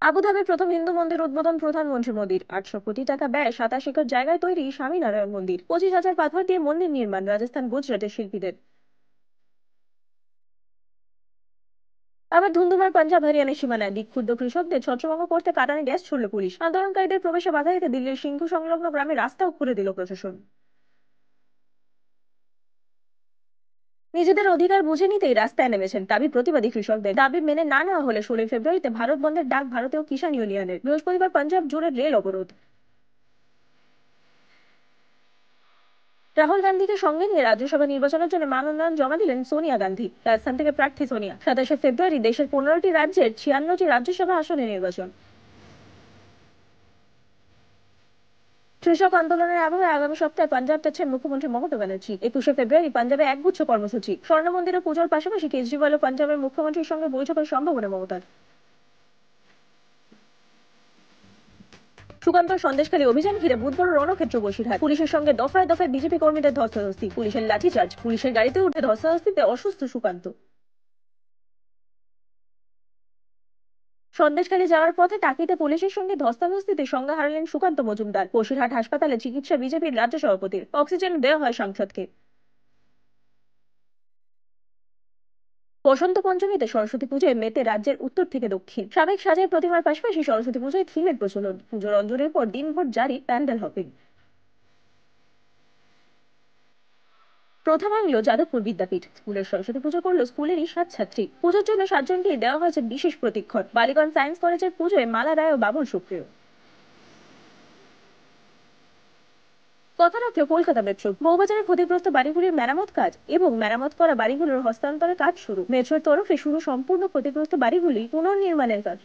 আবুধাবির প্রথম হিন্দু মন্দির উদ্বোধন প্রধানমন্ত্রী মোদীর। 800 কোটি টাকা ব্যয় 27 একর জায়গায় তৈরি স্বামীনারায়ণ মন্দির। 25,000 পাথর দিয়ে মন্দির নির্মাণ রাজস্থান গুজরাটের শিল্পীদের। আবার ধুন্ধুমার পাঞ্জাব হরিয়ানার সীমানায় বিক্ষুব্ধ কৃষকদের ছত্রভঙ্গ করতে কাঁদানে গ্যাস ছুড়ল পুলিশ। আন্দোলনকারীদের প্রবেশে বাধা দিতে দিল্লির সিংহ সংলগ্ন গ্রামে রাস্তাও খুলে দিল প্রশাসন। নিজেদের অধিকার বুঝে নিতেই রাস্তায় নেমেছেন দাবি প্রতিবাদী কৃষকদের। দাবি মেনে না নেওয়া হলে 16 ফেব্রুয়ারিতে ভারত বন্ধের ডাক ভারতীয় কিষাণ ইউনিয়নের। বৃহস্পতিবার পাঞ্জাব জুড়ে রেল অবরোধ। রাহুল গান্ধীকে সঙ্গে নিয়ে রাজ্যসভা নির্বাচনের জন্য মনোনয়ন জমা দিলেন সোনিয়া গান্ধী। রাজস্থান থেকে প্রার্থী সোনিয়া। 27 ফেব্রুয়ারি দেশের 15টি রাজ্যের 56টি রাজ্যসভা আসনে নির্বাচন। কৃষক আন্দোলনের আবহে আগামী সপ্তাহে পাঞ্জাব যাচ্ছেন মুখ্যমন্ত্রী মমতা ব্যানার্জি। 21 ফেব্রুয়ারি পাঞ্জাবে একগুচ্ছ কর্মসূচি। স্বর্ণ মন্দিরে পুজোর পাশাপাশি কেজরিওয়াল ও পাঞ্জাবের মুখ্যমন্ত্রীর সঙ্গে বৈঠকের সম্ভাবনা মমতার। সুকান্ত সন্দেশখালী অভিযান ঘিরে বুধবার রণক্ষেত্র বসিরহাট। পুলিশের সঙ্গে দফায় দফায় বিজেপি কর্মীদের ধস্তাধস্তি। পুলিশের লাঠিচার্জ, পুলিশের গাড়িতে উঠে ধস্তাধস্তিতে অসুস্থ সুকান্ত। সন্দেশখালী যাওয়ার পথে টাকিতে পুলিশের সঙ্গে ধস্তাধস্তিতে সংজ্ঞা হারালেন সুকান্ত মজুমদার। বসিরহাট হাসপাতালে চিকিৎসা বিজেপির রাজ্য সভাপতির। অক্সিজেন দেওয়া হয় সাংসদকে। বসন্ত পঞ্চমীতে সরস্বতী পুজোয় মেতে রাজ্যের উত্তর থেকে দক্ষিণ। সাবেক সাজের প্রতিমার পাশাপাশি সরস্বতী পুজোয় থিমের প্রচলন। পুজোর অঞ্জনের পর দিনভর জারি প্যান্ডেল হপিং। প্রথা ভাঙল যাদবপুর বিদ্যাপীঠ। স্কুলের সরস্বতী পুজো করলো স্কুলেরই 7 ছাত্রী। পুজোর জন্য 7জনকে দেওয়া হয়েছে বিশেষ প্রশিক্ষণ। বালিগঞ্জ সায়েন্স কলেজের পুজোয় মালা রায় ও বাবুল সুপ্রিয়। কথা রাখলো কলকাতা মেট্রো। বউবাজারে ক্ষতিগ্রস্ত বাড়িগুলির মেরামত কাজ এবং মেরামত করা বাড়িগুলোর হস্তান্তরের কাজ শুরু। মেট্রোর তরফে শুরু সম্পূর্ণ ক্ষতিগ্রস্ত বাড়িগুলি পুনর্নির্মাণের কাজ।